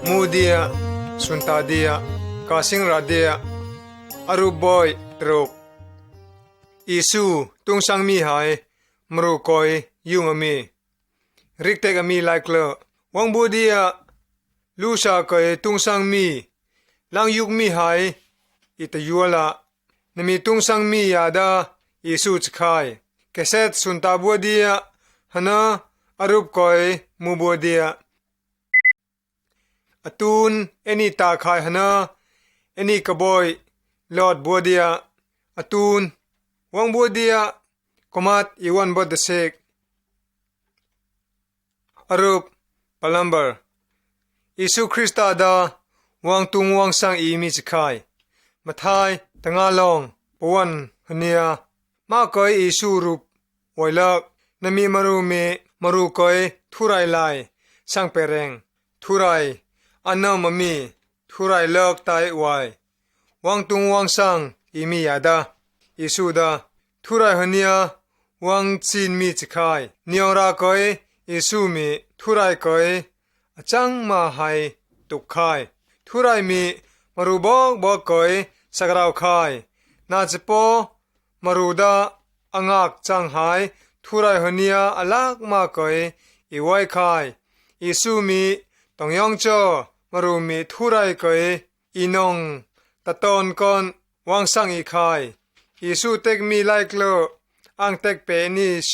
มูเดียสุนตาเดียกาสิงราเดียอรูบอยตรกอิสูตุงสังมีหายมรูกอยยุงอมีริกเตกอมีไลกเลวังบูเดียลูชากอยตุงสังมีลังยุกมีหายอิตยัวละนมีตุงสังมียาดาอิสูจคายเกเซตสุนตาบัวเดียหนาอรูบกอยมูบัวเดียอตูนเอนีตาคายหนาเอนีกบอยลอดบัวเดียอตูนวังบัวเดียกมัดอีวันบดเสกอรูปปลัมเบอร์อิสุคริสตาดาวังตุงวังสังอีมิจคายมาทายตงาลองปวนหเนียมากอยอิสุรูปไวลักนมีมรูมรูกอยทุไรไลสังเปเรงทุไรอันนามมีทุไรเลิกตายไววังตุงวังสังอีมียาดาอิสุดาทุไรหเนียวังจีนมิจคายเนียรากอยอิสุมีทุไรกอยจังมาให้ตุกคายทุไรมีมรูบอกกอยสักราวคายนาจโปมรูดาอังอักจังหายทุไรหเนียอลักมากอยอีไว้คายอิสุมีต้องยองเจอมรูมีทุไรกอยอีนงตะตอนก่อนวังสังอีคายอิสุเต็กมีไลกเลอังเต็กเปนีโช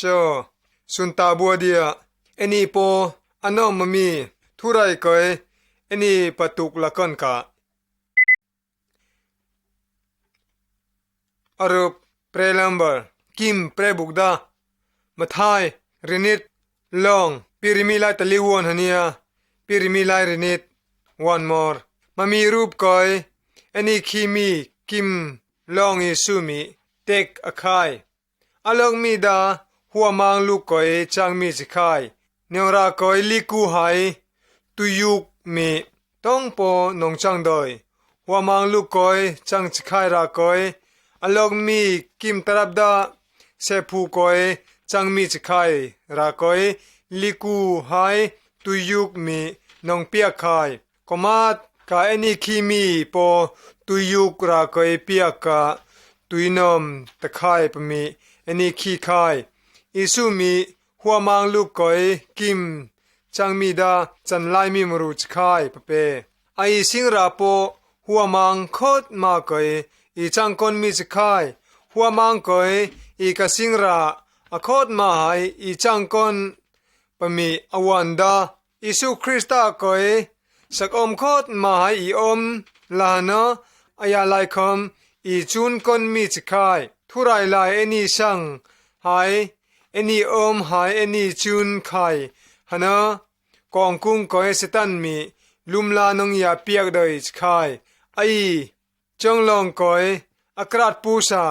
สุนตาบัวเดียเอนีโปอันนอมมีทุไรกอยเอนีปตุกละกันกะอรูปเปรลัมเบอร์กิมเปรบุกดามาทายรินิตลองปิริมิไลตะลิวนหเนียปิริมิไลรินิตวันมอร์มามีรูปกอยเอนีคีมีกิมลองอิสุมีเต็กอคายอลองมีดาหัวมังลูกกอยจังมีจิคายเนียรากอยลิกูหายตุยุกมีต้องปอนงจังดอยหัวมังลูกกอยจังจิคายรากอยอลองมีกิมตรับดาเซพูกอยจังมีจิคายรากอยลิกูหายตุยุกมีนงเปียคายกมาดกาเอนีคีมีปอตุยุกรากอยเปียกาตุยนอมตะคายปมีเอนีคีคายอิสุมีหัวมังลูกกอยกิมจังมีดาจันไลมีมรูจคายปะเปไอสิงราโปหัวมังโคตมากอยอีจังคนมีจคายหัวมังกอยอีกสิงราอโคตมาหายอีจังคนปมีอวันดาอิสุคริสตากอยสักอมโคตมาหายอีอมลานะอายาไลคอมอีจุนคนมีจคายทุไรไลเอนีสังหายเอนีอมหายเอนีจุนไข่ฮนะกองกุ้งก็ให้สตันมีลุมลานงยาเปียกโดยไข่ไอจงลองก็ให้อักราดปูซา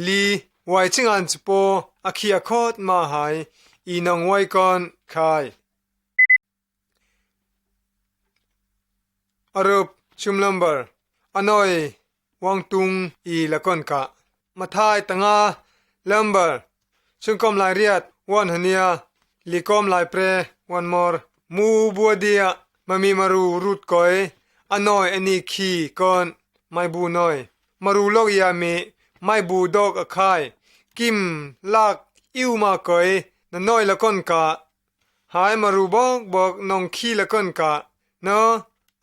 ลีไว้ชิงอันสปออักขียคอดมาหายอีนงไว้ก่อนไข่อรูปชุมลัมเบอร์อนอยวังตุงอีละก่อนกะมาทายตังอาลัมเบอร์ชุงกอมลายเรียดวันหเนียลิคอมลายเปรวันมอร์มูบัวเดียมามีมารูรุดก้อยอันน้อยอันนี้ขี้ก่อนไม่บูน้อยมารูโลกยามีไม่บูดอกอคายกิมลากอิวมาก้อยนั่นน้อยละก้นกะหายมารูบอกน้องขี้ละก้นกะเนาะ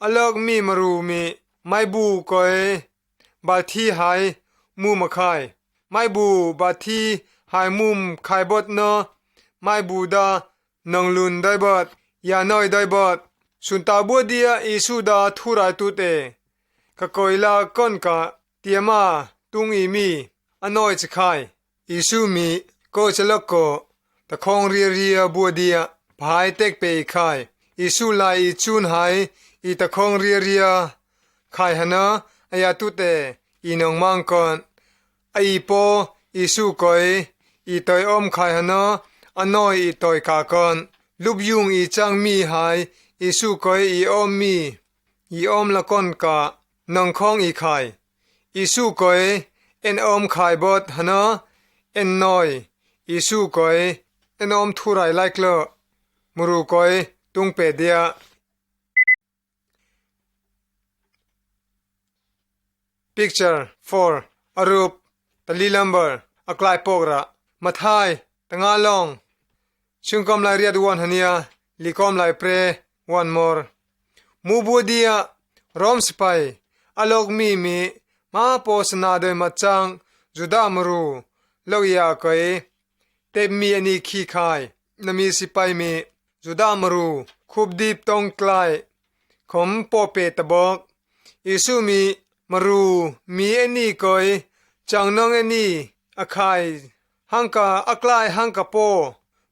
อลอกมีมารูมีไม่บูก้อยบาทีหายมูมาคายไม่บูบาทีหายมุมคายบดเนาะไม่บูดานองลุนได้บดยาน้อยได้บดสุนตาบัวเดียอิสุดาทุไรตุเตกะกอยลาก้นกะเตียมาตุงอีมีอันน้อยจะคายอิสุมีก็จะลกโกตะคองเรียบัวเดียพายเต็กเปอีคายอิสุลายอิจุนหายอีตะคองเรียคายหนะอายาตุเตอีนองมังก่อนไอโปอิสุกอยอีตอยอมคายหนะอันน้อยอีตอยกากอนลุบยุงอีจังมีหายอิสุกอยอีอมมีอีอมละก้นกะนองคองอีไข่อิสุกอยเอ็นอมไข่บดหนะเอ็นน้อย อิสุก้อยเอนอมทุไรไลค์เลอมรูก้อยตุงเปเดียPicture 4 อรูปตะลีลัมเบอร์อักลายโปกระมาทายตะงาลองชุงกอมไลเรียดวันฮันยาลีกอมไลเปรวันมอร์มูบูเดียรอมสไปอลอกมีมาโปสนาโดยมาจังจุดามรูโลกยาเกยเต็มมีอันนี้ขี้คายนมีสิไปมีจุดามรูคุบดีบตองไกลขมโปเปตบอกอิสุมีมรูมีอันนี้เกยจังนองอันนี้อคายหังกาอักลายหังกาโป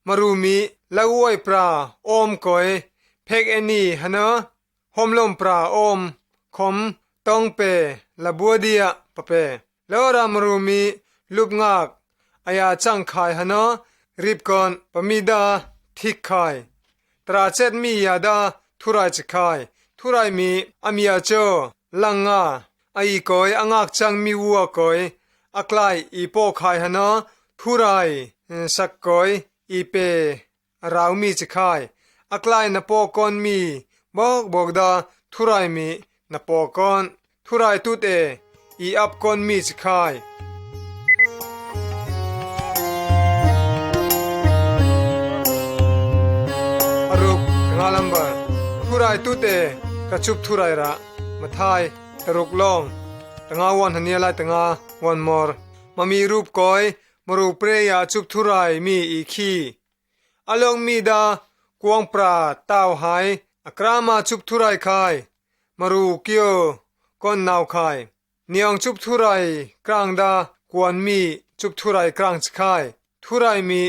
มรูมีละอวยปลาอมเกยเพกอันนี้ฮะเนหอมลมปลาอมขมต้องเปละบัวเดียปะเปแล้วรามรูมีลูกงากอายาจังคายฮะเนรีบก่อนปะมีดาทิกคายตราเจ็ดมียาดาทุไรจะคายทุไรมีอามียาโจลังงาไอ้ก้อยอังอักจังมีวัวก้อยอักไลอีโปคายฮะเนทุไรสักก้อยอีเปราวมีจะคายอักไลนโปกอนมีบอกดาทุไรมีนโปกอนทุไรตุเตอีอับกอนมีจะคายอรูปงาลัมเบอร์ทุไรตุเตกระชุบทุไรระมาทายตรุกลองตงาวันฮันเนียไลตงาวันมอร์มามีรูปก้อยมารูปเปรยาชุบทุไรมีอีขีอลองมีดากวงปราเต้าหายอักรามาชุบทุไรคายมารูเกียวก้นนาวคายเนียงชุบทุไรกลางดากวนมีชุบทุไรกลางสคายทุไรมี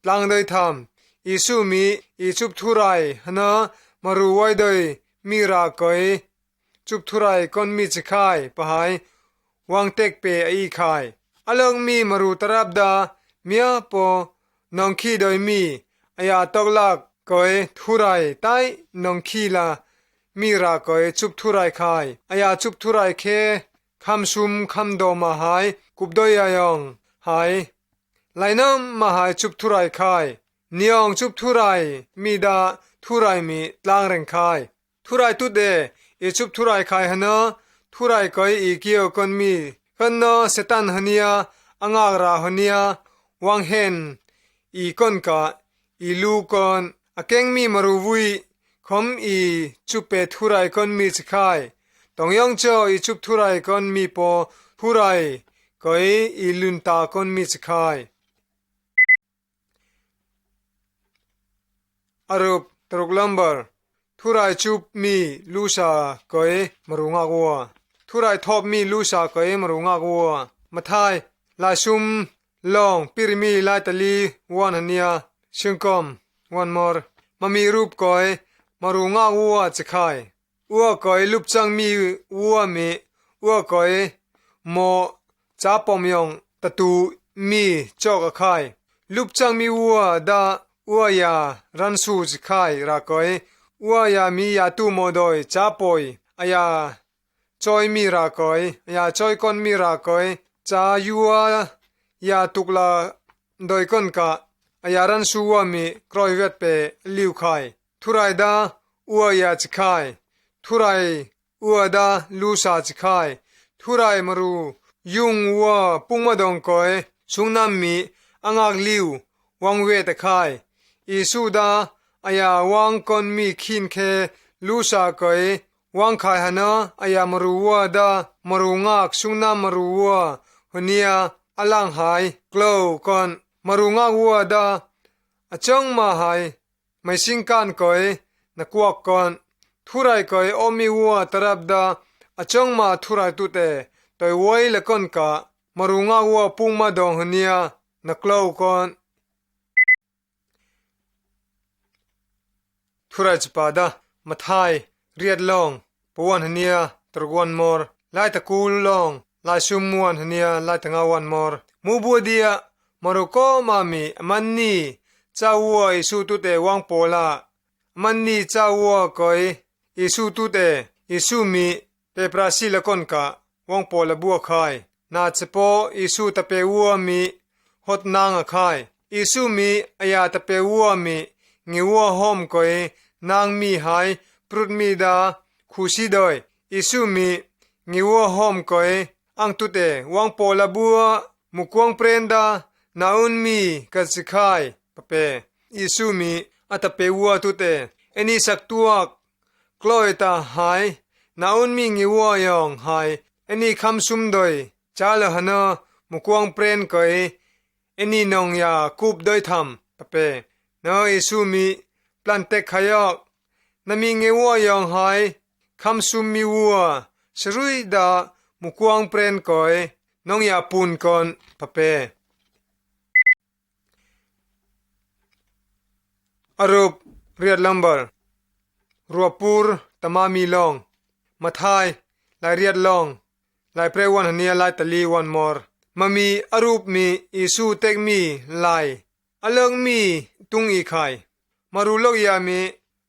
ลังได้ทำอิสุมีอีชุบทุไรฮนะมารูไว้ได้มีรากอยจุบทุไรก้นมีจะคายปะหายวางเต็กเปอีคายอลองมีมารูตรับดาเมียปอนองขี้โดยมีอายาตกลักก้อยทุไรไตนองขี้ลามีรากอยจุบทุไรคายอายาจุบทุไรเคคำชุมคำโดมาหายกุบโดยยองหายไลน้ำมาหายจุบทุไรคายเนียงจุบทุไรมีดาทุไรมีลางแรงคายทุไรตุเดอีชุบทุไรคายฮะนะทุไรก้อยอีเกียวคนมีกันนะเซตันฮะเนียอังอากราฮะเนียวังเห็นอีคนกะอีลูกอนอาเก่งมีมารูวุยคมอีชุบเปทุไรคนมีจะคายต้องยองเจออีชุบทุไรคนมีปอทุไรก้อยอีลุนตาคนมีจะคายอรูปตรุกลัมเบอร์ทุไรชุบมีลูชาก้อยมารุงากวัวทุไรทอบมีลูชาก้อยมารุงากวัวมาทายลายชุมลองปิริมีลายตะลีวันฮันเนียชิงกอมวันมอร์มามีรูปก้อยมารุงากวัวจะคายวัวก้อยลูกจังมีวัวมีวัวก้อยโมจ้าปอมยองตะตูมีจอกคายลูกจังมีวัวดาวัวยารันสูจะคายรักก้อยวัวยามียาตูโมดอยจ้าปอยอายาจอยมีรักก้อยอายาจอยคนมีรักก้อยจ้ายัวยาตุกลาโดยคนกะอายารันสูว่ามีกรอยเวทเปลิวคายทุไรดาวัวยาจะคายทุไรวัวดาลูชาจะคายทุไรมารูยุงวัวปุ่งมาดองก้อยชุงน้ำมีอังอักลิววังเวตคายอีสุดาอายาวังคนมีขินเคลูชาก้อยวังคายฮะนะอายามารูวัวดามารูงักชุงน้ำมารูวัวหัวเนียอลังหายกลาวก่อนมารูงักวัวดาจังมาหายไม่สิงกันก้อยนักวักก่อนทุไรก้อยอมีวัวตรับดาจังมาทุไรตุเตตัวไว้ละก่อนกะมารูงักวัวปุ่งมาดองหัวเนียนักลาวก่อนทุไรจะปาดามาทายเรียดลองปวนหัวเนียตรกวันมอร์ไล่ตะกูลลองไล่ชุมมวนหัวเนียไล่ตะงาวันมอร์มูบัวเดียมารุโกมามีมันนี่เจ้าวัวอิสุตุเตวังโปลามันนี่เจ้าวัวก้อยอิสุตุเตอิสุมีเปปราซิละคนกะวังโปละบัวคายนาจะโปอิสุตะเปวัวมีหดนางคาย อิสุมีอายาตะเปวัวมีงิวัวหอมก้อยนางมีหายปรุดมีดาคูชีดอยอิสุมีงิวัวหอมก้อยอังตุเตวังโปลาบัวมุกวงเปรนดานาอุนมีกัสคายปะเปอิสุมีอัตะเปวัวตุเตเอนี่สักตัวกลอยตาหายนาอุนมีงิวัวยองหายเอนี่คำซุมดอยจาลหนะมุกวงเปรนก้อยเอนี่นองยาคูบดอยทำปะเปนาอิสุมีปลันเตขยอกนามีงิวัวยองหายคำซุมมีวัวสรุยดามุกวงเปรนก้อยน้องยาปูนก่อนปะเปอรูปเรียดลัมเบอร์รัวปูร์ตมามีลองมาทายลายเรียดลองลายเปรวันหันเนียลายตะลีวันมอร์มามีอรูปมีอิสูเตกมีลายอเลิงมีตุงอีไข่มารูโลกยามี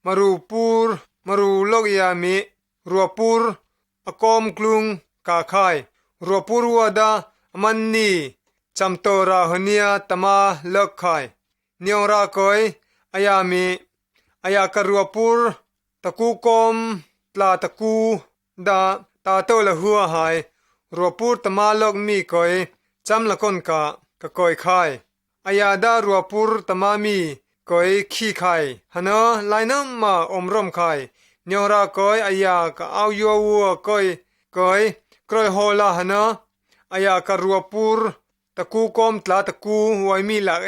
มารูปูร์มารูโลกยามีรัวปูร์อกอมกลุงกาไข่รัวปูร์วัวดามันนีจำโตราหันเนียตมาเลิกไข่เนียงราคอยอายามีอายากรัวปูร์ตะกูกอมตลาตะกูดาตาโตละหัวหายรัวปูร์ตมาเลิกมีคอยจำละคนกะคอยไข่อายาดารัวปูร์ตมามีคอยขี้ไข่ฮะเนอไลน้ำมาอมร่มไข่เนียงราคอยอายากะเอายัววัวคอยกรอยโฮลาฮะเนออายากรัวปูร์ตะกูกอมตลาตะกูไว้มีหลัก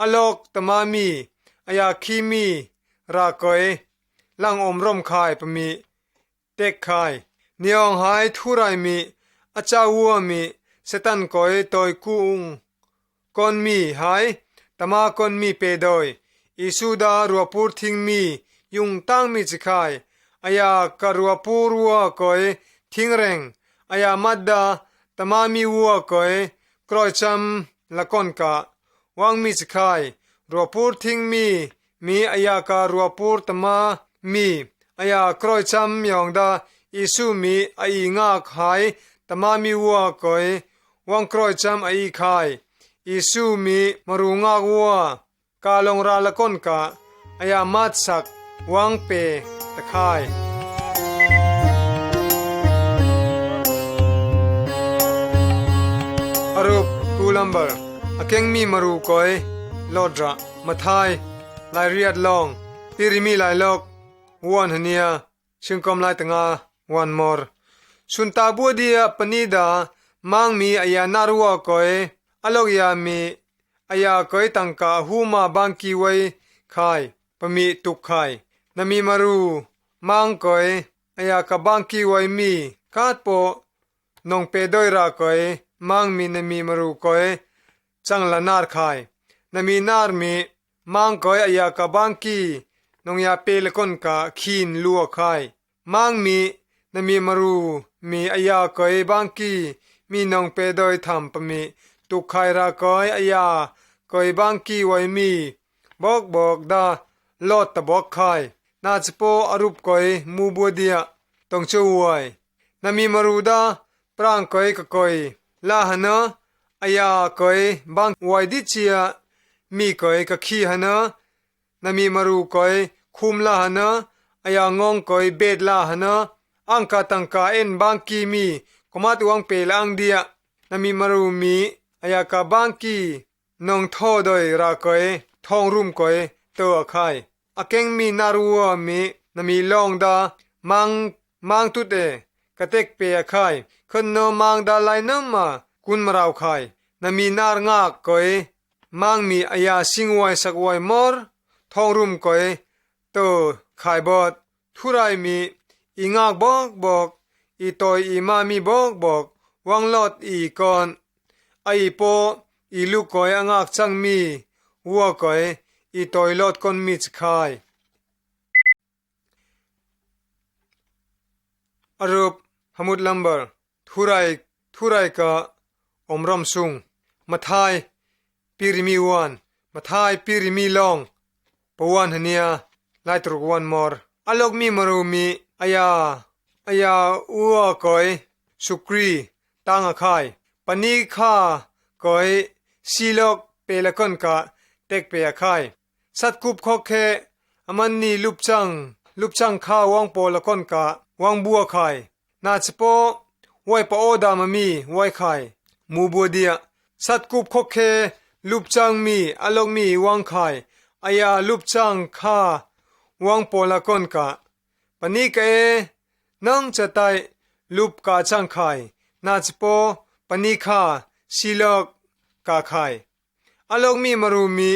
อลอกตมามีอายาคีมีรากอยลังอมร่มคายปมีเต็กคายเนียงหายทุไรมีอาจาวัวมีเสตันกอยตอยกุงกอนมีหายตมากอนมีเปดอยอิสุดารัวปูรทิงมียุงตั้งมีจิคายอายากรัวปูรัวกอยทิงเร่งอายามัดดาตมามีวัวกอยกรอยจำละกอนกะวังมีจิคายรัวปูรทิงมีอายาการัวปูรตมามีอายากรอยจำยองดาอิสุมีอายงากหายตมามีวัวกอยวังกรอยจำอายขายอิสุมีมรุงากวัวกาลงราละก้นกะอายามัดสักวังเปตะคายอรูปกูลัมเบอร์อเกงมีมรุกอยลอดระมาทายลายเรียดลองปิริมีลายลอกวันหันเนียชิงกอมลายตงาวันมอร์สุนตาบัวเดียปนีดามังมีอายานารัวกอยอลอกยามีอายากอยตังกาหูมาบังกีไว้คายปมีตุกคายนามีมารูมังกอยอายากบังกีไว้มีคาดโปนองเปดอยรากอยมังมีนามีมารูกอยจังละนาร์คายนามีนาร์มีมังกอยอายากบังกีนองยาเปลคนกาขีนลัวคายมังมีนามีมารูมีอายากอยบังกีมีนองเปดอยทำปมีตุกไครากอยอายากอยบังกีไว้มีบอกดาลอดตะบอกไข่นาจโปอรูปกอยมูบัวเดียต้องช่วยนามีมารูดาปรางกอยกะกอยลาหนะอายากอยบังไว้ดิเชียมีกอยกะขี้หนะนามีมารูกอยคุมลาหนะอายางงกอยเบดลาหนะอังกาตังกาเอ็นบังกีมีกมาตวังเปลอังเดียนามีมารูมีอายากาบังกีนองท่อดอยรากอยทองรุมกอยตัวไข่อาเกงมีนารัวมีนามีลองดามังตุเตกะเต็กเปียไข่คนโนมังดาไลน้ำมากุนมาราวไข่นามีนารงากกอยมังมีอายาสิงไว้สักไว้มอร์ทองรุมกอยตัวไข่บอดทุไรมีอีงากบอกอีตอยอีมามีบอกวังลอดอีก่อนไอโปอีลูกกอยองากจังมีวัวกอยอีตอยลอดคนมีจคายอรูปหมุดลัมเบอร์ทุไรกะอมรำซุงมาทายปิริมีวันมาทายปิริมีลองปวันหันเนียไลตรุกวันมอร์อลอกมีมรูมีอายาอัวกอยสุกรีตังอคายปนีข้ากอยซีลอก ละก้นกะเต็กเปียค่ายสัตกุบคอกเคมันนี่ลุบจังข้าววังโปละก้นกะวังบัวค่ายนาจโปไว้ปอดามมีไว้ค่ายมูบัวเดียสัตกุบคอกเคลุบจังมีอลกมีวังค่ายอายาลุบจังข้าวังโปละก้นกะปนิกนังจะไตลุบกาจังค่ายนาจโปปนิคาศิลกกาค่ายอลกมีมรูมี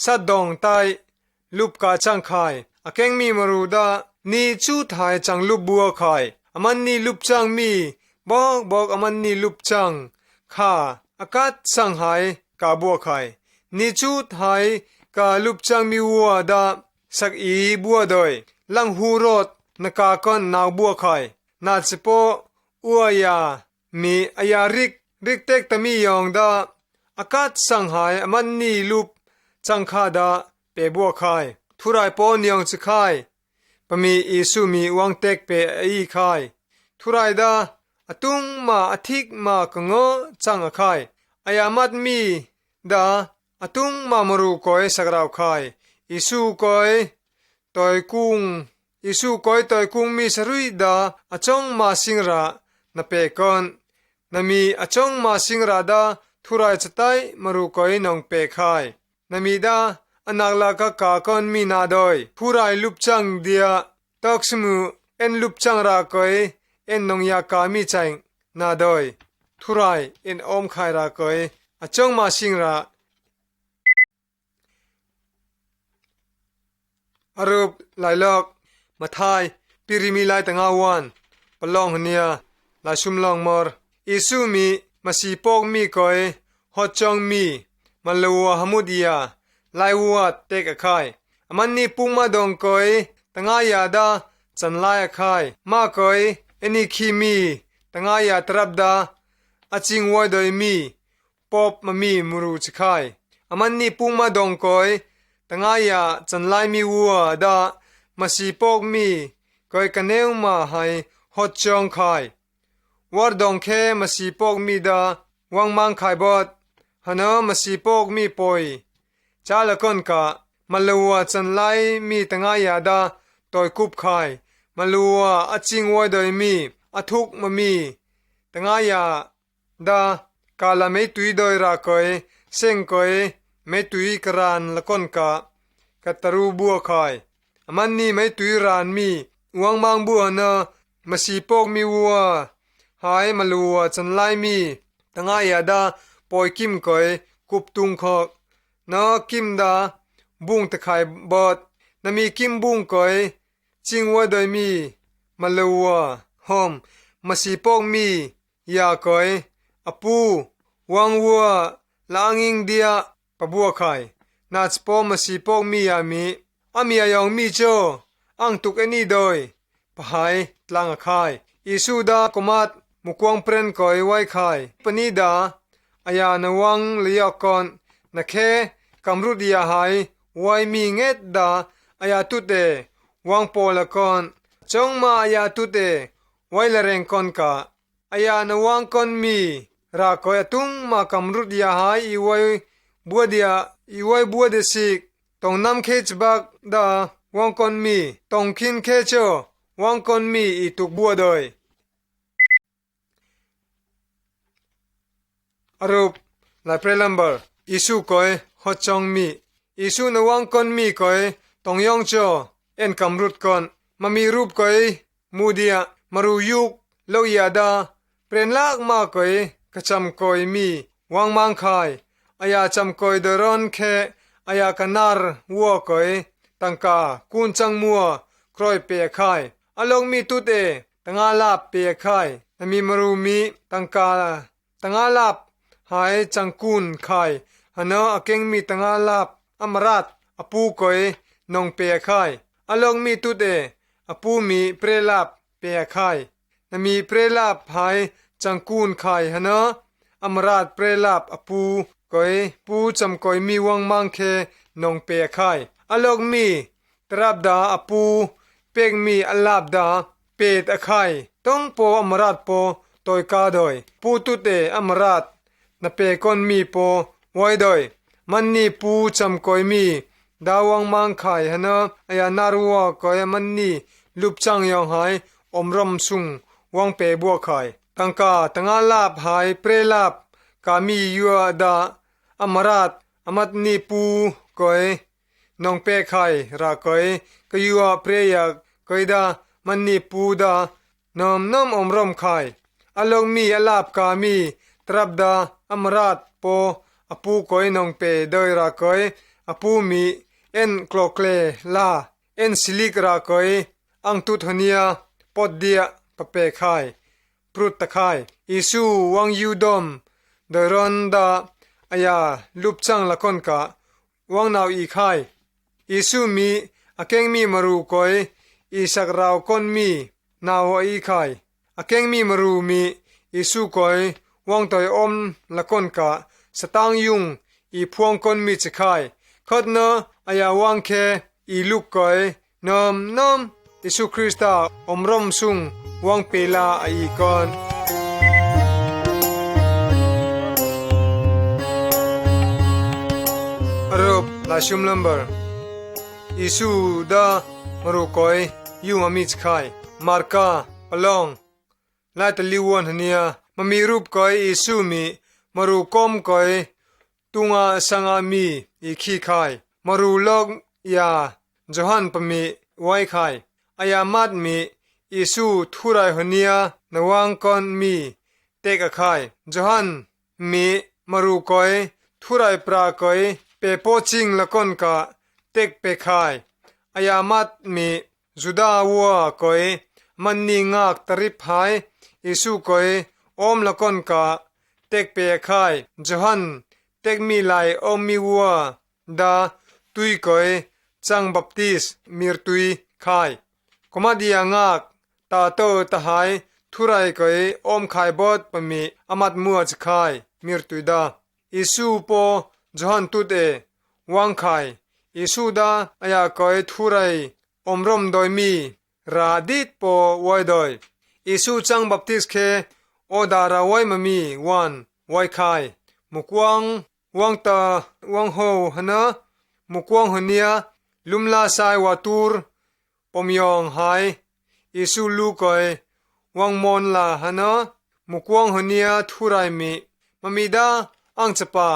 สัตดองไตลุบกาจังค่ายอเกงมีมรูดานีจูไทยจังลุบบัวค่ายอมันนี่ลุบจังมีบอกอมันนี่ลุบจังข้าอากาศสังหายกาบัวค่ายนีจูไทยกาลุบจังมีวัวดาสักอีบัวดอยลังหูรถนกากันนาวบัวค่ายนาจโปอัวยามีอายาริกเต็กตะมียองดาอากาศสังหายอมันนี่ลุบจังข้าดาเปบัวค่ายทุไรปอนยองจะค่ายปมีอิสุมีวังเต็กเปอีค่ายทุไรดาอตุงมาอธิกมากงอจังค่ายอายามัดมีดาอตุงมามรูกอยสักราวค่ายอิสุกอยตอยกุงอิสุกอยตอยกุงมีสรุยดาอจงมาสิงระนเปกอนนมีอจงมาสิงระดาทุไรจะไตมรูกอยนองเปค่ายนมีดาอนักลากกากอนมีนาดอยผู้ไรลุบจังเดียตอกสมูเอ็นลุบจังรากอยเอ็นนองยากามีจังนาดอยทุไรเอ็นอมขายรากอยอจงมาสิงระอรูปหลายลอกมาทายปิริมีลายตังอาวันปลองเนียลายชุมลองมอร์อิสุมีมาสีปอกมีกอยฮอดจองมีมาลัวฮามุดียาลายวัวเตกค่ายมันนี่ปุ่งมาดงกอยตังอายาดาจันลายค่ายมาคอยเอ็นี่คีมีตังอายาตรับดาอาจิงวัยโดยมีปอบมามีมรูจค่ายมันนี่ปุ่งมาดงกอยตังอายาจันลายมีวัวดามาสีปอกมีกอยกันเนวมาให้ฮอดจองค่ายวอร์ดองเคมาสีปอกมีดาวังมังค่ายบอดฮานมาสีปอกมีปอยจาละก่อนกะมาลัวจันไลมีตังอายาดาตอยคุบค่ายมาลัวอจิงไว้โดยมีอทุกมามีตังอายาดากาลาไม่ตุยโดยรักกอยเซ็งกอยไม่ตุยกรานละก่อนกะกัตรูบัวค่ายมันนี่ไม่ตุยรานมีวังมังบัวเนมาสีปอกมีวัวหายมาลัวจันไลมีตังอายาดาปอยกิมกอยคุบตุงคอกนากิมดาบุงตะไคบอดนามีกิมบุงกอยจิงว่าโดยมีมาลัวหอมมาสีปอกมียากอยอปูวังวัวลางอิงเดียปะบัวไข่นาจปอมาสีปอกมีอามียองมีโจอังตุกเอนี่โดยปะหายตลางไข่อิสุดากมัดมุกวงเปรนกอยไว้ไข่ปนีดาอายานวังเลียกอนนักเคกำรุดยาหายไว้มีเง็ดดาอายาตุเตวังโปละกอนจงมาอายาตุเตไว้ละเรงกอนกะอายานวังกอนมีรากอยตุงมากำรุดยาหายอีไว้บัวเดียอีไว้บัวเดสิกตองนำเคจบักดาวังกอนมีตองคินเคโจวังกอนมีอีตุกบัวดอยอรูปลายเพลลัมเบอร์อิสุกอยฮอจองมีอิสุนวังกอนมีกอยตองยองโจเอ็นกำรุดกอนมามีรูปกอยมูเดียมารูยุกโลยาดาเปรนลากมากอยกระจำกอยมีวังมังคายอายาจำกอยเดรอนแคอายากันนาร์วัวกอยตังกากุนจังมัวครอยเปียคายอลงมีตุเตตังอาลาเปียคายนมีมารูมีตังกาตังอาลาหายจังกุนคายฮานอเกงมีตังอาลาบอมรัตอปูกอยนองเปียคายอลงมีตุเตอปูมีเปรลาบเปียคายนมีเปรลาบหายจังกุนคายฮานออมรัตเปรลาบอปูกอยปูจำกอยมีวังมังเคนองเปียคายอลงมีตราบดาอปูเป็กมีอลาบดาเปตอคายต้องโปอมรัตโปตอยกาดอยปูตุเตอมรัตนเปกอนมีโปไว้ดอย มันนี่ปูจำก้อยมีดาวังมังไข่ฮะนะอายานารัวก้อยมันนี่ลุบจังยองหายอมรมสุงวังเปบัวไข่ตังกาตังอาลาบหายเปรลาบกามียัวดาอมราตอมัดนี่ปูก้อยน้องเปไข่ราก้อยก็ยัวเปรยากก้อยดามันนี่ปูดานอมน้อมรมไข่อลงมีอลาบกามีตรับดาอมราตโปอปูก้อยน้องเปโดยราก้อยอปูมีเอ็นโคลเคลลาเอ็นซิลิกราก้อยอังตุทเนียปอดเดียปะเปไข่ปรุตตะไข่อิสูวังยูดอมโดยรอนดาอายาลุบจังละคนกะวังนาวอีไข่อิสูมีอเกงมีมรูก้อยอีสักราวคนมีนาวอีไข่อเกงมีมรูมีอิสูก้อยวังตอยอมละคนกะสตางยุงอีพวงคนมีจะไข่ขดเนอายาวังเคอีลูกก้อยนอมอิสุคริสตาอมรมสุงวังเปลาอีกอนอรบลาชุมลัมเบอร์อิสุดามรุกอยยูมามิจไข่มาร์กาปลองลาตลิวันเนียมามีรูปก้อยอิสุมีมารุกอมก้อยตุงาสังามีอีขีไข่มารุลอกยาจอหันปมีไว้ไข่อายามัดมีอิสุทุไรหเนียนวังกอนมีเตกะไข่จอหันมีมารุก้อยทุไรปราก้อยเปโปจิงละคนกะเตกเปไข่อายามัดมีจุดาวัวก้อยมันนิงากตริพายอิสุก้อยอมละคนกะเตกเปไข่จอหันเตกมีไลอมมีวัวดาตุยก้อยจังบัพติสมีรตุยไข่กมาดียงากตาโตตะหายทุไรก้อยอมไข่บดปมีอามัดมัวจไข่มีรตุยดาอิสุโปจอหันตุเตวังไข่อิสุดาอายาก้อยทุไรอมรมโดยมีราดิตโปไว้โดยอิสุจังบัพติสเคโอดาราไว้มามีวันไว้ไข่มุกวังตาวังโฮหนะมุกวังหเนียลุมลาไซวาตูร์ปมยองหายอิสุลูกอยวังมอนลาหนะมุกวังหเนียทุไรมีมามีดาอังจะปา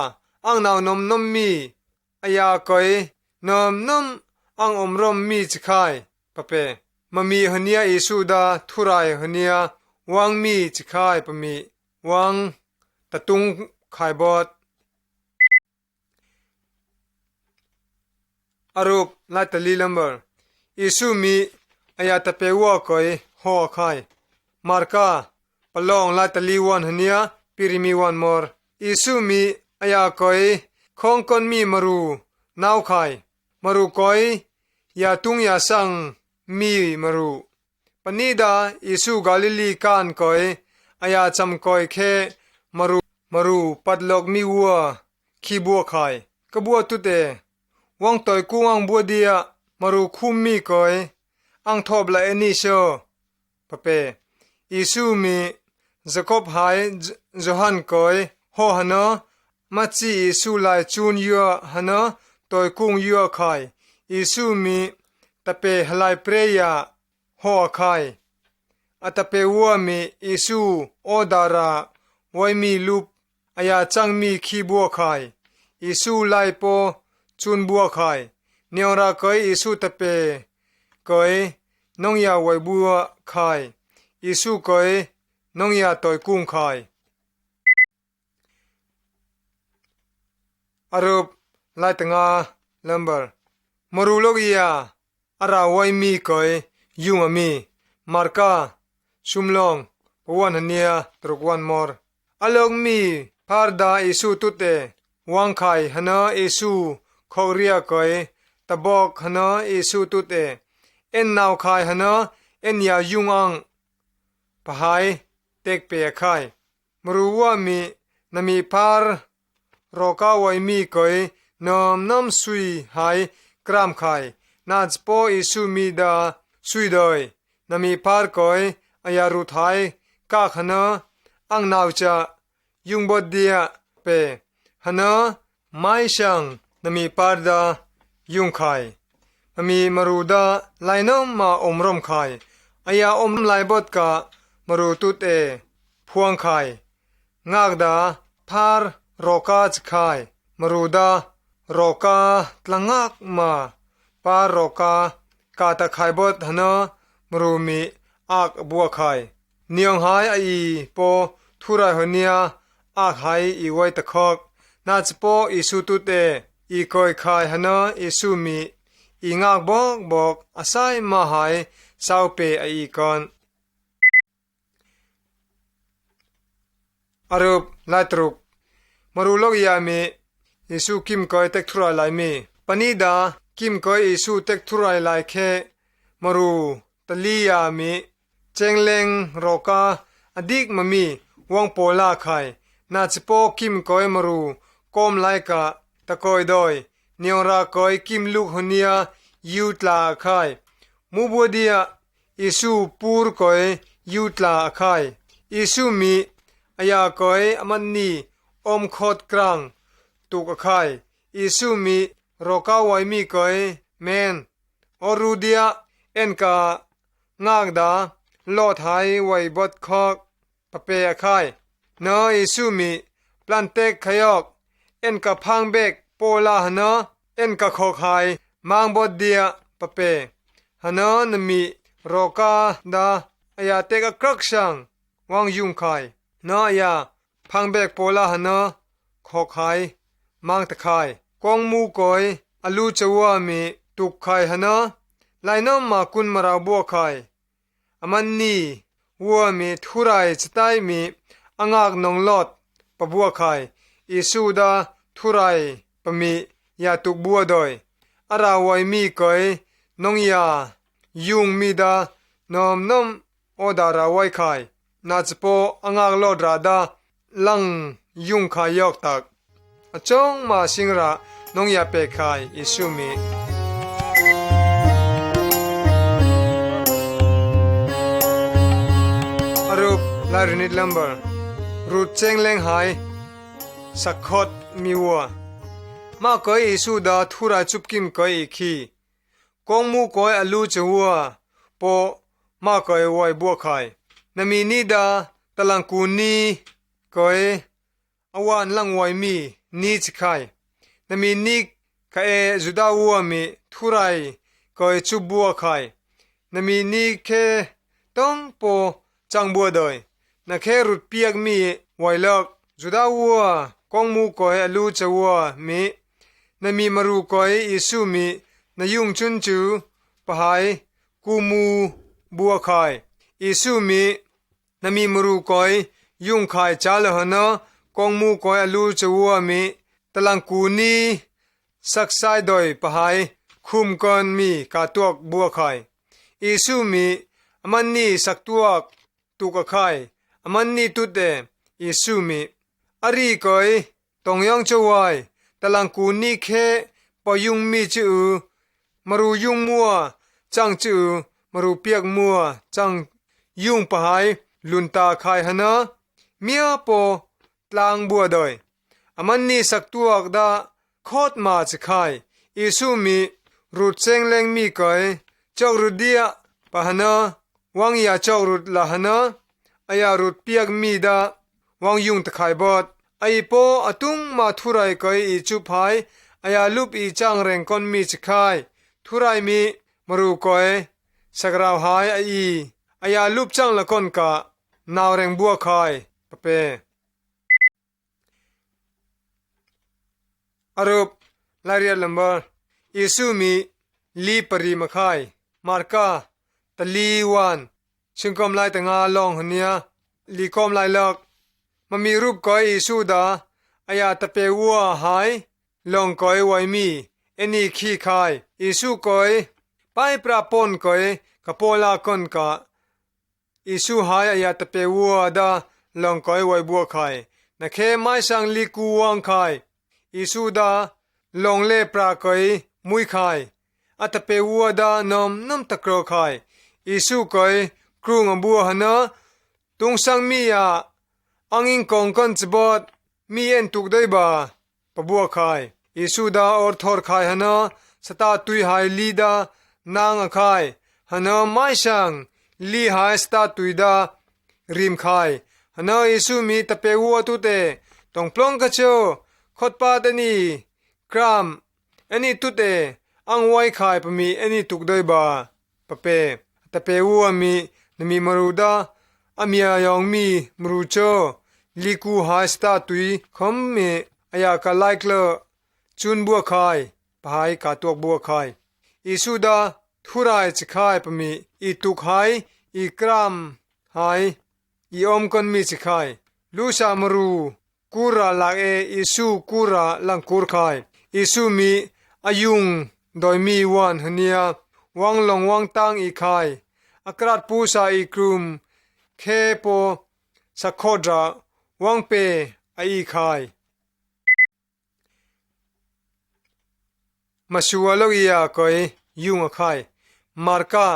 อังนาวนมมีอายาก้อยนมอังอมรมมีจะไข่ปะเปมามีหเนียอิสุดาทุไรหเนียวังมีจะไข่ปะมีวังตะตุงไข่บดอรูปลาตลีลัมเบอร์อิสุมีอายาตะเปวัวก้อยหอไข่มาร์กาปลองลาตลีวันหเนียปิริมีวันมอร์อิสุมีอายาก้อยคงคนมีมรูนาวไข่มรูก้อยยาตุงยาสังมีมรูปนิดาอิสุกาลิลีกันก้อยอายาจำก้อยแค่มรูปัดลอกมีวัวขี้บัวไข่กบัวตุเตวังต่อยกูวังบัวเดียมารูคุมมีก้อยอังทอบละเอนิโชปะเปอิสุมีจคบหายจอหันก้อยโฮหนะมัจจีอิสุไลจูนยัวหนะต่อยกุงยัวไข่อิสุมีตะเปหลายเปรยาโฮไข่อัตเปวัวมีอิสุโอดาราไว้มีลูปอายาจังมีขีบัวไข่อิสุไลโปจุนบัวไข่เนียราก้อยอิสุตะเปก้อยน้องยาไว้บัวไข่อิสุก้อยน้องยาต่อยกุ้งไข่อารบไลตงาลัมเบอร์มรูโลกยาอาราไว้มีก้อยยูมามีมาร์กาชุมลองปวันเนียตรกวันมอร์อลงมีพาร์ดาอิสุตุเตวังไข่หนะอิสุขอเรียก้อยตะบอกหนะอิสุตุเตเอ็นนาวไข่หนะเอ็นยายุงอังปะหายเตกเปียไข่มรูว่ามีนามีพาร์รอกาไว้มีก้อยน้ำสุยหายกรามไข่นาจโปอิสุมีดาสุยดอยนามีพาร์ก้อยอายารุไทยกาขนะอังนาวจะยุงบดเดียเปหนะ ไม่ช่างนมีปาร์ดายุงไข่มีมารูดาไลนอมมาอมรมไข่อายาอมไลบดกะมารูตุตเอพวงไข่งากดาพาร์โรกาจไข่มารูดาโรกาตลังากมาปาโรกากาตะไข่บดฮนะมรูมีอากบัวไข่เนียงหายอีโปทุไรหเนียอากหายอีไว้ตะคอกนาจโปอีสุตุเตอีกอยไข่ฮนะอีสุมีอีงากบอกอาศัยมาหายสาวเปอีกอนอารุปลายตรุกมารูลกยามียิสุคิมกอยเต็กทุไรลายมีปนิดาคิมกอยยิสุเต็กทุไรลายแค่มารูตลียามีเจงเลงโรกาอดีกมามีวังโปลาไข่นาจโปคิมกอยมารูกอมไลกะตะกอยดอยเนียงรากอยคิมลูกหเนียยูตลาไข่มูบัวเดียยิสุปูร์กอยยูตลาไข่ยิสุมีอายากอยอมันนีอมขดกลางตุกไข่ยิสุมีโรกาไวมีกอยแมนอรูเดียเอ็นกางากดาลอดหายไวบดคอกปะเปยไข่เนอยิสุมีปลันเตกขยอกเอ็นกะพังเบกโปลาหเนอเอ็นกะขอกหายมางบดเดียปะเปหเนอนมีโรกาดาอายาเตกะครักชังวางยุงไข่เนอยาพังเบกโปลาหเนอขอกหายมางตะไข่กองมูกอยอลูจวัวมีตุกไข่หเนอไลนอมมากุนมาราบัวไข่อมันนี่วัวมีทุไรสไตมีอ่างากนองลอดปะบัวไข่อิสุดาทุไรปะมียาตุกบัวดอยอาราไวมีกอยนองยายุงมีดานอมนอมโอดาราไวไข่นาจโปอ่างากลอดราดาลังยุงไข่ยอกตักจงมาสิงระนองยาเปไข่อิสุมีอรูปลายนิดลัมเบอร์รูดเจงเลงหายสักขดมีวัวมาเกยสุดาทุราจุบกิมเกยขีกองมูเกยอลูจวัวปอมาเกยไวบัวไข่นมีนิดาตะลังกูนีเกยอวานลังไวมีนีจไข่นมีนิกคาเอจุดาวัวมีทุไรเกยจุบบัวไข่นมีนิเคต้องปอจังบัวดอยนักเฮรุดเปียกมีไวเลิกจุดาวัวกองมูกอยอลูจวัวมีนมีมารูกอยอิสุมีนยุงชุนจูปะหายกูมูบัวไข่อิสุมีนมีมารูกอยยุงไข่จาลหนะกองมูกอยอลูจวัวมีตะลังกูนีสักไซดอยปะหายคุมกอนมีกาตวกบัวไข่อิสุมีอมันนี่สักตัวตุกไข่อมันนี่ตุเตอิสุมีอารีกอยตองยองจวายตะลังกูนี่แค่ปอยุงมีจือมารูยุงมัวจังจือมารูเปียกมัวจังยุงปะหายลุนตาไข่หนะเมียปอตลางบัวดอยอมันนี่สักตัวกดาโคตมาจะไข่อิสุมีรูดเซงเลงมีกอยจอกรุดเดียปะหนะวังยาจอกรุดละหนะอายารุดเปียกมีดาวังยุงตะไคบอดไอโปอตุงมาทุไรกอยอีจุพายอายาลุบอีจังเร่งคนมีจะไข่ทุไรมีมารูกอยสักราวหายอายาลุบจังละคนกะนาวเร่งบัวไข่ปะเปอรูปลาเรียลลัมเบอร์อิสุมีลีปรีมาไข่มาร์กาตะลีวันชิงกอมไลแต่งาลองหเนียลีคอมไลเลิกมันมีรูปก้อยอิสุดาอายาตะเปวัวหายลองก้อยไวมีเอนี่ขี้คายอิสุก้อยไปปราปนก้อยกะโปลาคนกะอิสุหายอายาตะเปวัวดาลองก้อยไวบัวไข่นักเคไม่สังลิกูวังไข่อิสุดาลองเล่ปราก้อยมุยไข่อัตะเปวัวดานอมน้ำตะกรอไข่อิสุก้อยครูงบัวหนะตุงสังมียาอังอิงกองกันจบอดมีเอ็นตุกได้บ่าป ปะบัวคายอิสุดาออร์ทอร์คายหนะสตาตุยหายลีดานางอคายหนะไม่ช่างลีหายสตาตุยดาริมคายหนะอิสุมีตะเปวัวตุเตต้องปลงกะโชขดปาตะนีกรามอันนี้ตุเตอังไว้คายปะมีอันนี้ตุกด้วยบาปะเปตะเปวัวมีนมีมรูดาอามียองมีมรูโชลีกูหายสตาตุยคอมเมอายากะไลค์เลจุนบัวคายปะหายกาตวกบัวคายอิสุดาทุรายจิคายปะมีอีตุกหายอีกรามหายอีอมกันมีจิคายลูชามรูกูราลากอิสุกูราลังกูรคายอิสุมีอายุงโดยมีวันหเนียวังลงวังตังอีคายอักราดปูซาอีกรุมเคโปสักโคดราวังเปอีคายมาชัวโลกียากอยยุงอคายมาร์กา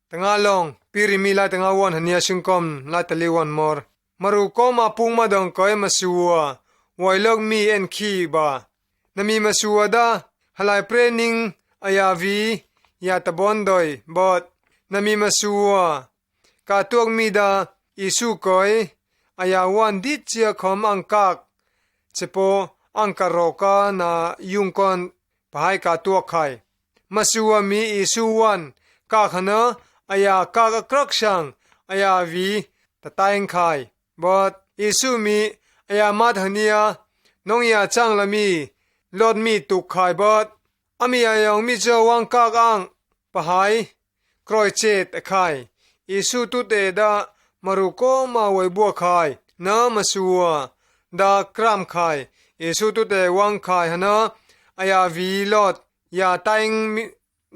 ตั้งอาลงปิริมีลายตั้งอาวันหเนียชุงคอมลายตะลีวันมอร์มารูก็มาปุงมาดองกอยมาชัวไวลกมีเอ็นคีบานมีมาชัวดาฮลายเปรนิงอายาวียาตะบอนดอยบอดนมีมาชัวกาตวกมีดาอิสุกอยอายาวันดิเจียคอมอังกักเจโปอังการอกานายุงกอนปะให้กาตวกไข่มาชัวมีอิสุวันกาขนะอายากากกรักชังอายาวีตะไตงไข่บอดอิสุมีอายามาดหเนียนงยาจังละมีลดมีตุกไข่บอดอามีอายองมีเจวังกากอังปะให้กรอยเจตไข่อิสุตุเตดามารุโกมาไว้บัวคายนามาชัวดากรามคายอิสุตุเตวังคายหนะอายาวีลอดยาตัง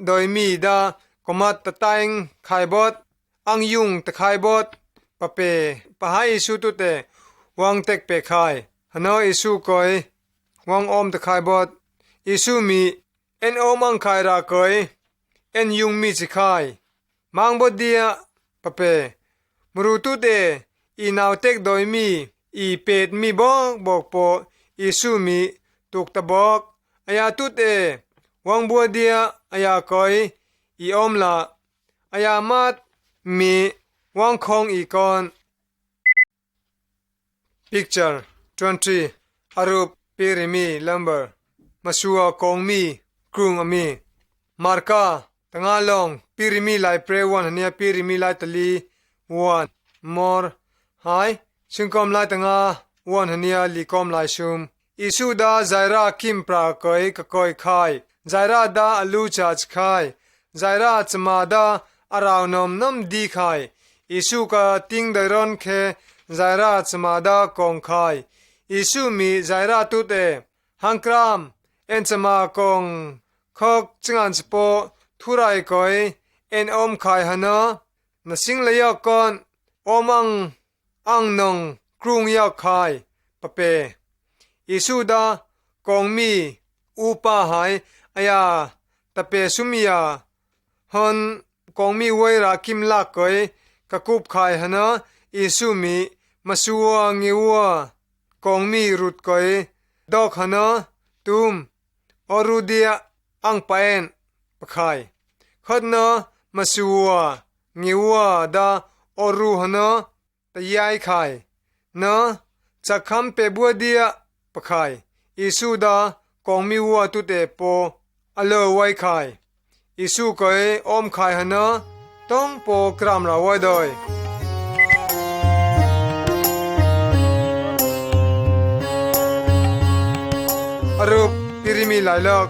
โดยมีดากมัดตะตังคายบดอังยุงตะคายบดปะเปปะให้อิสุตุเตวังเต็กเปคายหนะอิสุกอยวังอมตะคายบดอิสุมีเอ็นอมังคายรากอยเอ็นยุงมีจิคายมังบดเดียปะเปมรูตุเตอีนาวเต็กโดยมีอีเป็ดมีบอกปออิสุมีตุกตะบอกอายาตุเตวังบัวเดียอายากอยอีอมละอายามัดมีวังคงอีกอน Picture 20อารูปปิริมีลัมเบอร์มาชัวกองมีกรุงอมีมาร์กาตั้งอาลงปิริมีไลเปรวันเนียปิริมีไลตลีวันมอร์ไฮชุงคอมไลตั้งอาวันเนียลีคอมไลชุมอิสุดาไซราคิมปรากอยกกอยคายไซราดาอลูชาจคายไซราจมาดาอราวนอมนมดีคายอิสุกาติงไดรอนเคไซราจมาดากองคายอิสุมีไซราตุเตฮังครามเอ็นจมากองคอกจิงันสปอทุไรกอยเอ็นอมคายฮนะนสิงเลยกอนอมังอังนงกรุงยากคายปะเปอิสุดากองมีอุปาหายอายาตะเปสุมียาฮันกองมีไวราคิมลากกอยกะกุบคายฮนะอิสุมีมาสัวงิวกองมีรุดกอยดอกฮนะตุมอรูเดียอังปาเอนปะคายขดนะมาสัวงิวดาอรูฮนะตะยายคายนะจะคำเปบัวเดียปะคายอิสุดากองมีวัวตุเตโปอเลไว้คายอิสุกอยอมคายฮนะต้องโปกรามละไว้ดอยอรูปปิริมีหลายลอก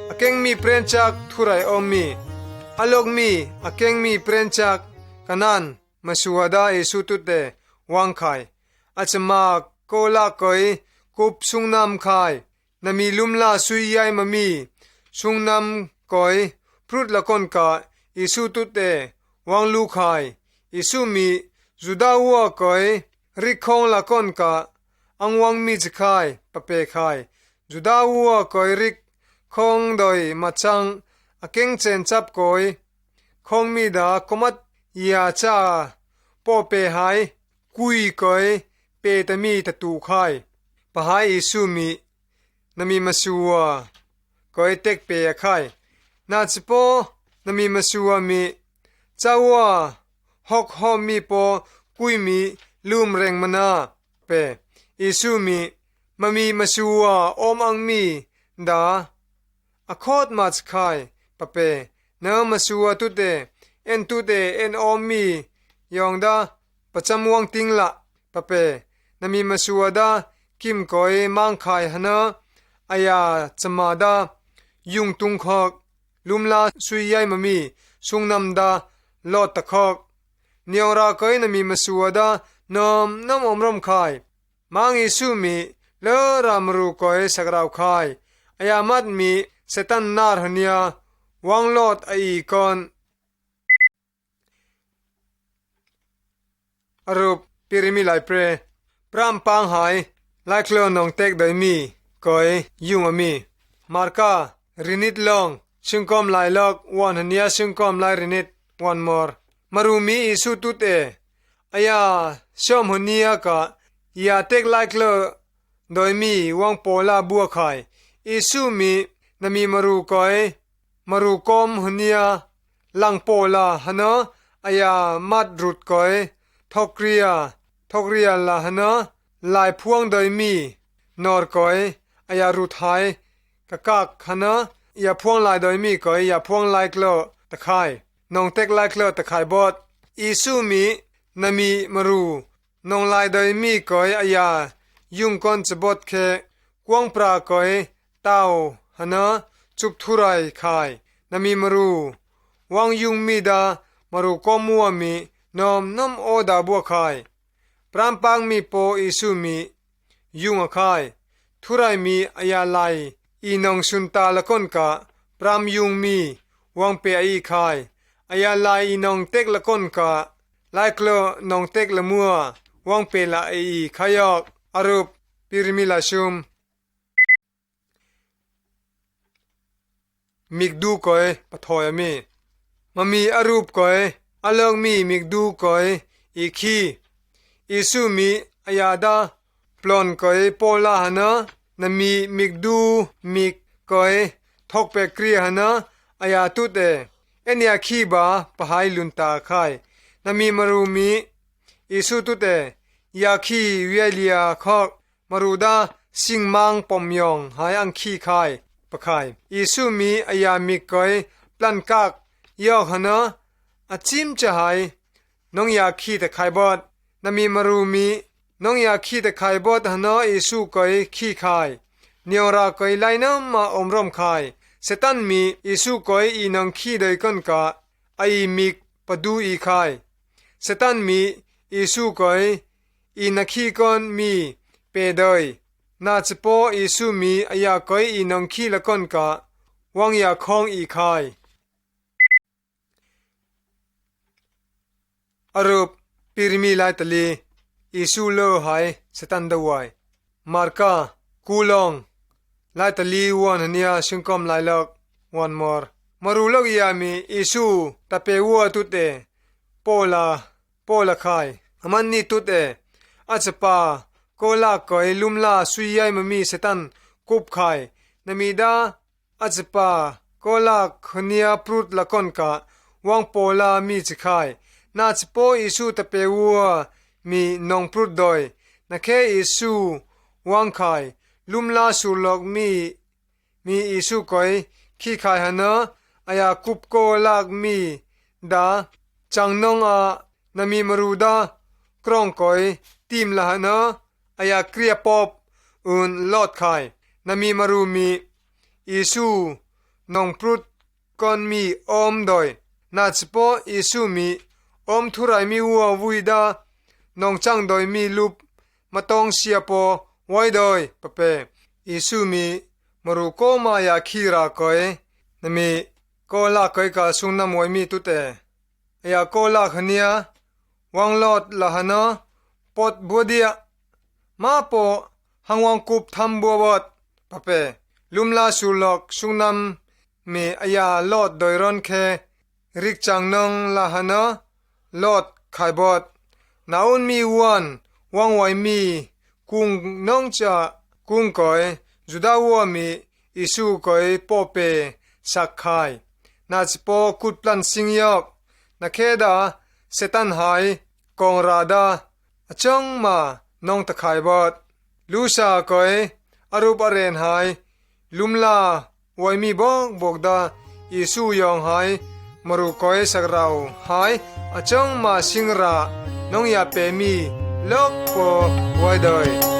อเกงมีเปรนจักทุไรอมมีอลกมีอเกงมีเปรนจักกันันมาชัวดาอิสุตุเตวังคายอาจมาโกลากอยกุบสุงนำคายนมีลุมลาสุยยายมามีสุงนำกอยพรุดละคนกาอิสุตุเตวังลูคายอิสุมีจุดาวัวกอยริคงละคนกาอังวังมีจคายปะเปคายจุดาวัวกอยริคงโดยมาจังอเกงเจนจับกอยคงมีดากมัดยาจาปอเปหายกุยกอยเปตมีตะตูคายปะหายอิสุมี นามีมาซัวก็ไอเต็กเปียไข่นาจิโปนามีมาซัวมีเจ้าว่าฮอกฮอมมีปอกุยมีลุมเร่งมนาเปอิสุมีมามีมาซัวอมอังมีดาอคอดมาสไข่ปะเปนามาซัวตุเตเอ็นตุเตเอ็นอมมียองดาประจำวังติงละปะเปนามีมาซัวดากิมก้อยมังไข่ฮนะอายาจมาดายุงตุงคอกลุมลาสุยใหญ่มามีสุงนำดาลอดตะคอกเนียวราก้อยนามีมาสัวดานอมน้ำอมรมไข่มังอิสุมีเลอรามรูก้อยสักราวไข่อายามัดมีเซตันนาร์ฮเนียวังลอดไอคอนอรูปปิริมิไลเปรพรามปังหายไลคลอนองเต็กโดยมีก้อยยุงอมีมาร์การินิดลองซึ่งกอมไลลอกวันหันยาซึ่งกอมไลรินิดวันมอร์มารูมีอิสุตุเตอายาชอมหันยากะยาเต็กไลคลอโดยมีวังโปลาบัวไข่อิสุมีนามีมารูก้อยมารูกอมหันยาลังโปลาฮนะอายามัดรุดก้อยทอกเรียลาฮนะลายพวงโดยมีนอร์ก้อยอายารุไทยกะกักฮนะอย่าพวงลายโดยมีก้อยอย่าพวงลายกลอตะไคร่นองเต็กลายกลอตะไคร่บอดอิสุมีนามีมารูนองลายโดยมีก้อยอายายุงก้อนจะบดแค่กวงปราก้อยเต้าฮนะจุบทุไรไข่นามีมารูวังยุงมีดามารูก็มัวมีนอมน้ำโอดาบัวไข่พรามปังมีโปอิสุมียุงอไข่ทุไรมีอายาไลอีนองสุนตาละคนกะพรามยุงมีวังเปียอีไข่อายาไลอีนองเต็กละคนกะไลกลอนองเต็กละมัววังเปละอีขยอกอรูปปิริมิลาชุมมิกดูก้อยปะทอยมีมามีอรูปก้อยอลองมีมิกดูก้อยอีขีอิสุมีอายาดาปลอนก้อยโปลาหนะนามีมิกดูมิกก้อยทอกเปกรีหนะอายาตุเตเอ็นยาขีบาปะหายลุนตาไข่นามีมารูมีอิสุตุเตยาขีเวียเลียคอกมารูดาสิงมังปอมยองหายอังขีไข่ปะไข่อิสุมีอายามิกก้อยปลันกักยอกหนะอาจิมจะหายน้องยาขีตะไข่บอดนามีมารูมีน้องยาขีตะไข่บอดหนะอิสุก้อยขีไข่เนียวราก้อยไลน้ำมาอมรมไข่เซตันมีอิสุก้อยอีนังขีโดยกันกะไอมิกปดูอีไข่เซตันมีอิสุก้อยอีนักขีก่อนมีเปดอยนาจโปอิสุมีอายาก้อยอีนังขีละกันกะวังยาคองอีไข่อรูปปิริมิไลตลีอิสุโลหายเซตันดวายมาร์กากูลองไลตลีวันเนียซึ่งกอมไลลอกวันมอร์มารูลอกยามีอิสุตะเปวัวตุเตโปลาไข่มันนี่ตุเตอาจปาโกลาก้อยลุมลาสุยใหญ่มามีเซตันกุบไข่นามีดาอาจปาโกลาคเนียปรุดละคนกะวังโปลามีจิไข่นาจโปอิสุตะเปวัวมีนองปรุดดอยนาเคอิสุวังไข่ลุมลาสุลอกมีอิสุก้อยขี้ไข่หนะอายากุบโกลากมีดาจังนองอานามีมารูดากรองก้อยทีมละหนะอายาเครียปอบอุนลอดไข่นามีมารูมีอิสุนองปรุดก่อนมีอมดอยนาจโปอิสุมีอมทุไรมีวัววุยดานองจังดอยมีลุบมาตองเสียปอไว้ดอยปะเปอิสุมีมารูโกมายาคีราก้อยนามีโกลาก้อยกาสุงนามวยมีตุเตอายาโกลาขเนียวังลอดละหนะปอดบัวเดียมาปอหังวังกุบทำบัวบดปะเปลุมลาสุลอกสุงนำมีอายาลอดโดยรอนแคริกจังนองละหนะลอดไข่บดนาอุนมีวันวังไวมีกุงน้องจะกุงก้อย จุดาวัวมีอิสูก็ไอปอเปสักไข่นาจิปอกุดพลันสิงยอกนักเคดาเซตันหายกองราดาจังมาน้องตะไคบอดลูซาก็ไออารูปอาเรนหายลุมลาไว้มีบอกดาอิสูยองหายมารุก็ไอสักเราหายจังมาสิงราน้องยาเปมีลอกปอไว้ได้